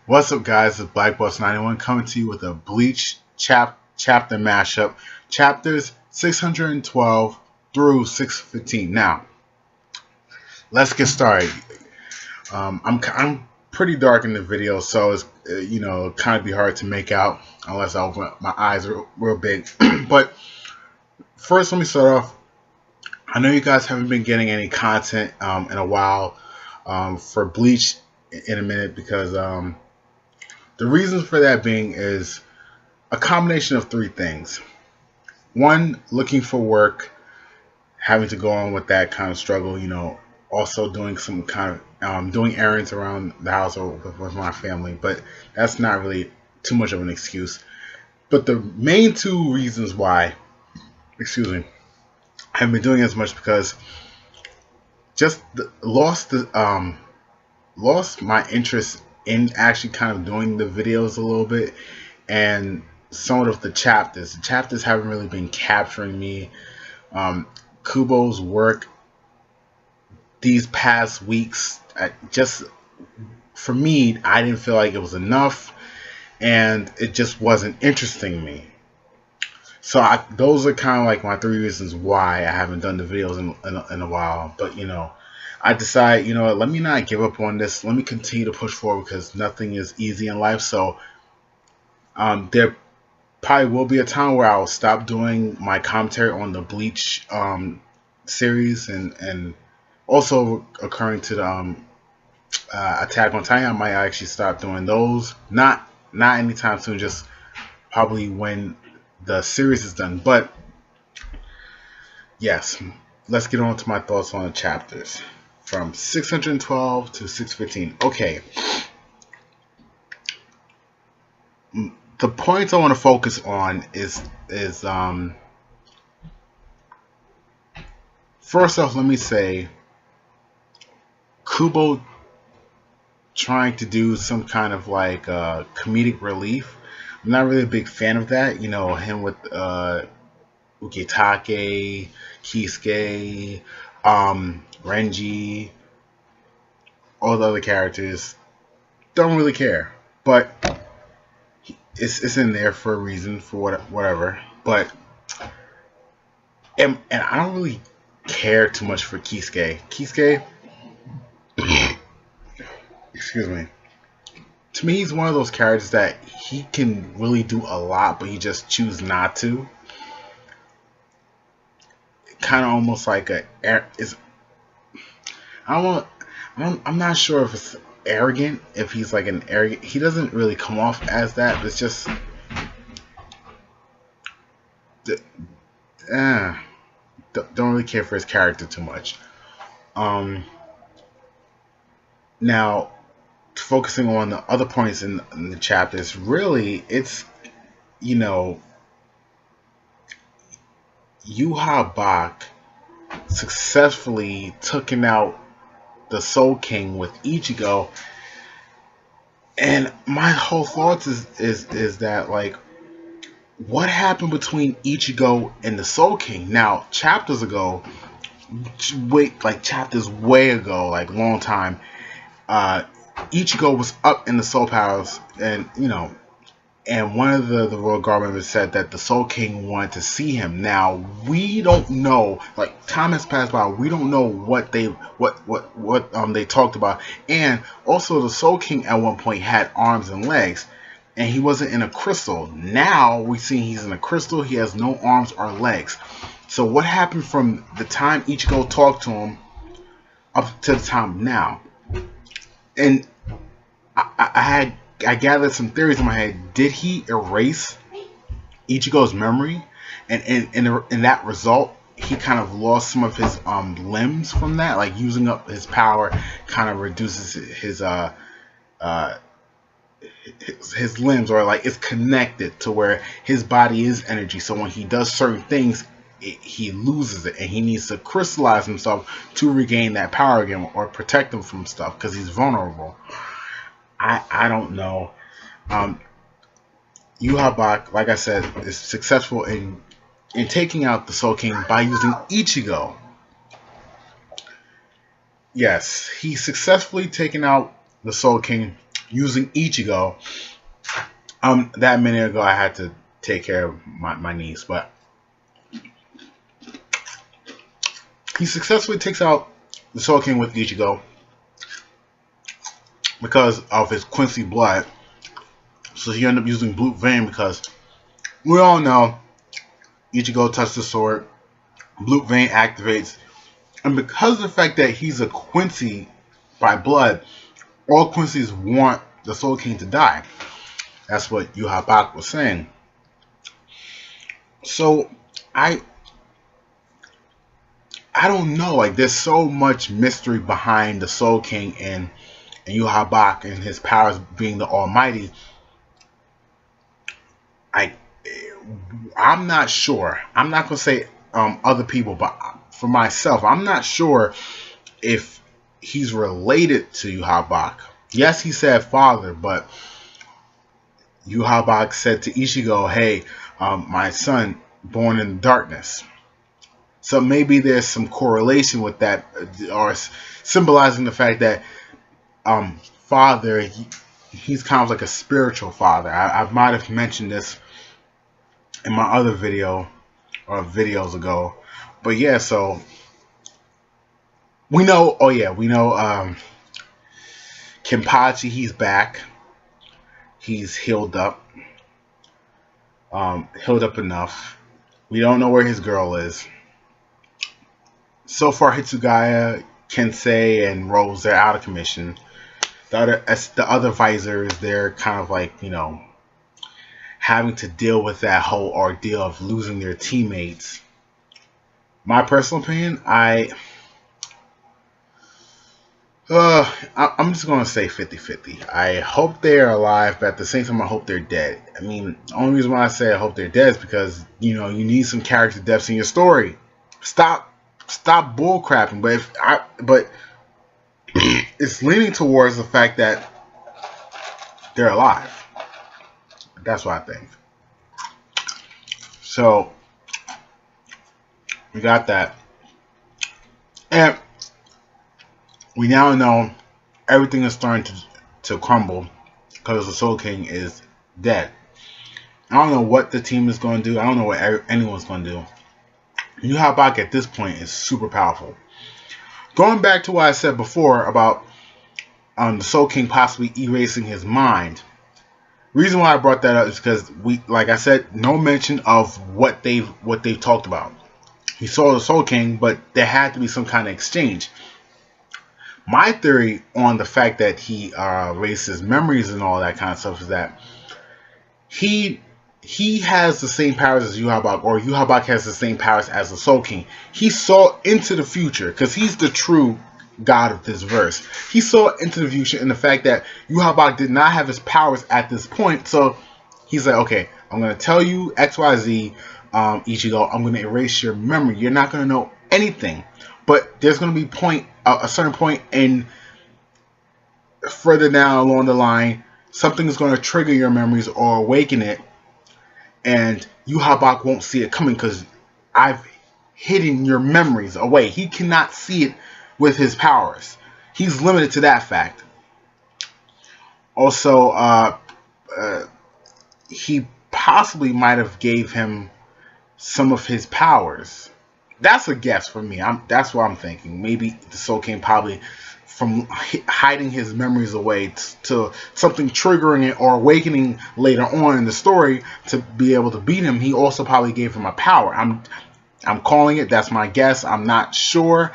What's up, guys? It's BlackBoss91 coming to you with a Bleach chapter mashup, chapters 612 through 615. Now, let's get started. I'm pretty dark in the video, so it's kind of be hard to make out unless I open up my eyes real big. But first, let me start off. I know you guys haven't been getting any content in a while for Bleach in a minute because the reasons for that being is a combination of three things. One, looking for work, having to go on with that kind of struggle, also doing some kind of doing errands around the house or with my family, but that's not really too much of an excuse. But the main two reasons why, I haven't been doing as much because just lost my interest in actually kind of doing the videos a little bit, and some of the chapters. The chapters haven't really been capturing me. Kubo's work these past weeks, just for me, I didn't feel like it was enough, and it just wasn't interesting me. So those are kind of like my three reasons why I haven't done the videos in a while. But I decided, let me not give up on this. Let me continue to push forward because nothing is easy in life. So there probably will be a time where I'll stop doing my commentary on the Bleach series, and also occurring to the Attack on Titan. I might actually stop doing those. Not anytime soon. Just probably when the series is done. But yes, let's get on to my thoughts on the chapters from 612 to 615. Okay. The points I want to focus on is first off, let me say Kubo trying to do some kind of like comedic relief. I'm not really a big fan of that. Him with Ukitake, Kisuke, Renji, all the other characters. Don't really care, but it's in there for a reason, for whatever. But and I don't really care too much for Kisuke. Kisuke, excuse me. To me, he's one of those characters that he can really do a lot, but he just chooses not to. Kind of almost like I'm not sure if it's arrogant. If he's like an arrogant, he doesn't really come off as that. But it's just, don't really care for his character too much. Now, focusing on the other points in the chapters, really, it's Yuha Bak successfully taking out the Soul King with Ichigo, and my whole thoughts is that, like, what happened between Ichigo and the Soul King? Now, chapters ago, chapters way ago, like long time, Ichigo was up in the Soul Palace, and and one of the Royal Guard members said that the Soul King wanted to see him. Now, we don't know, like, time has passed by, we don't know what they talked about. And also, the Soul King at one point had arms and legs, and he wasn't in a crystal. Now we see he's in a crystal, he has no arms or legs. So what happened from the time Ichigo talked to him up to the time now? And I gathered some theories in my head. Did he erase Ichigo's memory, and in that result, he kind of lost some of his limbs from that? Like, using up his power kind of reduces his limbs, or like it's connected to where his body is energy. So when he does certain things, he loses it, and he needs to crystallize himself to regain that power again, or protect him from stuff, because he's vulnerable. I don't know. Yuha Bak, like I said, is successful in taking out the Soul King by using Ichigo. Yes, he successfully taken out the Soul King using Ichigo. That minute ago, I had to take care of my niece, but he successfully takes out the Soul King with Ichigo because of his Quincy blood. So he ended up using Blue Vein because we all know Ichigo touched the sword, Blue Vein activates, and because of the fact that he's a Quincy by blood, all Quincy's want the Soul King to die. That's what Yhwach was saying. So I don't know. Like, there's so much mystery behind the Soul King and Yhwach and his powers being the Almighty. I'm not sure. I'm not gonna say other people, but for myself, I'm not sure if he's related to Yhwach. Yes, he said father, but Yhwach said to Ichigo, "Hey, my son, born in darkness." So maybe there's some correlation with that, or symbolizing the fact that father, he's kind of like a spiritual father. I might have mentioned this in my other video or videos ago, but yeah. So we know. Oh yeah, we know. Kenpachi, he's back. He's healed up. Healed up enough. We don't know where his girl is. So far, Hitsugaya, Kensei, and Rose, they're out of commission. The other visors, they're kind of like, you know, having to deal with that whole ordeal of losing their teammates. My personal opinion, I'm just going to say 50-50. I hope they're alive, but at the same time, I hope they're dead. I mean, the only reason why I say I hope they're dead is because, you know, you need some character depths in your story. Stop bullcrapping. But it's leaning towards the fact that they're alive. That's what I think. So we got that, and we now know everything is starting to crumble because the Soul King is dead. I don't know what the team is going to do. I don't know what anyone's going to do. Yhwach at this point is super powerful. Going back to what I said before about the Soul King possibly erasing his mind. Reason why I brought that up is because like I said, no mention of what they've talked about. He saw the Soul King, but there had to be some kind of exchange. My theory on the fact that he erased his memories and all that kind of stuff is that he has the same powers as Yhwach, or Yhwach has the same powers as the Soul King. He saw into the future because he's the true God of this verse. He saw into the future in the fact that Yhwach did not have his powers at this point. So he's like, okay, I'm going to tell you XYZ, Ichigo, I'm going to erase your memory. You're not going to know anything. But there's going to be a certain point in further down along the line, something is going to trigger your memories or awaken it. And Yhwach won't see it coming because I've hidden your memories away. He cannot see it with his powers. He's limited to that fact. Also, he possibly might have gave him some of his powers. That's a guess for me. That's what I'm thinking. Maybe the Soul King probably, from hiding his memories away to something triggering it or awakening later on in the story to be able to beat him, he also probably gave him a power. I'm calling it. That's my guess. I'm not sure.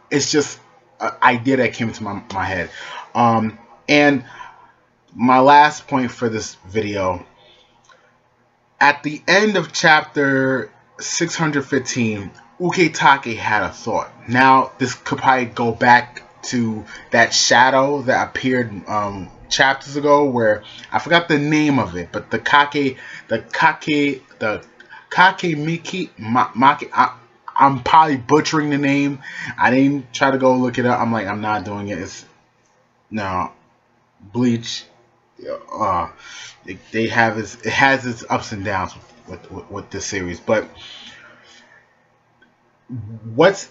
It's just an idea that came to my head. And my last point for this video, at the end of chapter 615, Uketake had a thought. Now, this could probably go back to that shadow that appeared chapters ago, where I forgot the name of it, but the Kakemiki Maki. I'm probably butchering the name. I didn't try to go look it up. I'm like, I'm not doing it. No, Bleach. It has its ups and downs with this series, but what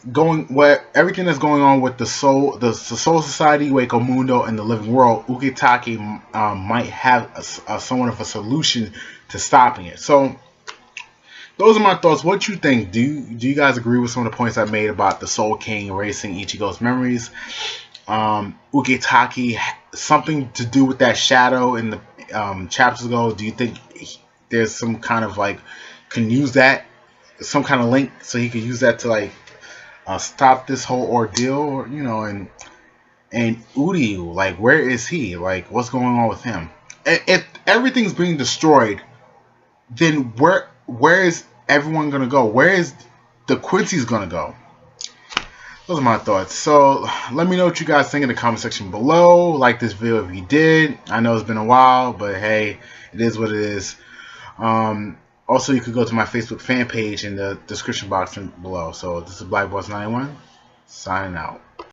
everything that's going on with the Soul Society, Wako Mundo, and the living world. Ukitake might have somewhat of a solution to stopping it. So those are my thoughts. What you think? Do you guys agree with some of the points I made about the Soul King erasing Ichigo's memories? Ukitake, something to do with that shadow in the chapters ago? Do you think there's some kind of like can use that, some kind of link, so he could use that to like stop this whole ordeal, or, you know, and Uryu, like, where is he? Like, what's going on with him? If everything's being destroyed, then where is everyone gonna go? Where is the Quincy's gonna go? Those are my thoughts. So let me know what you guys think in the comment section below. Like this video if you did. I know it's been a while, but hey, it is what it is. Also, you could go to my Facebook fan page in the description box below. So this is BlackBoss91 signing out.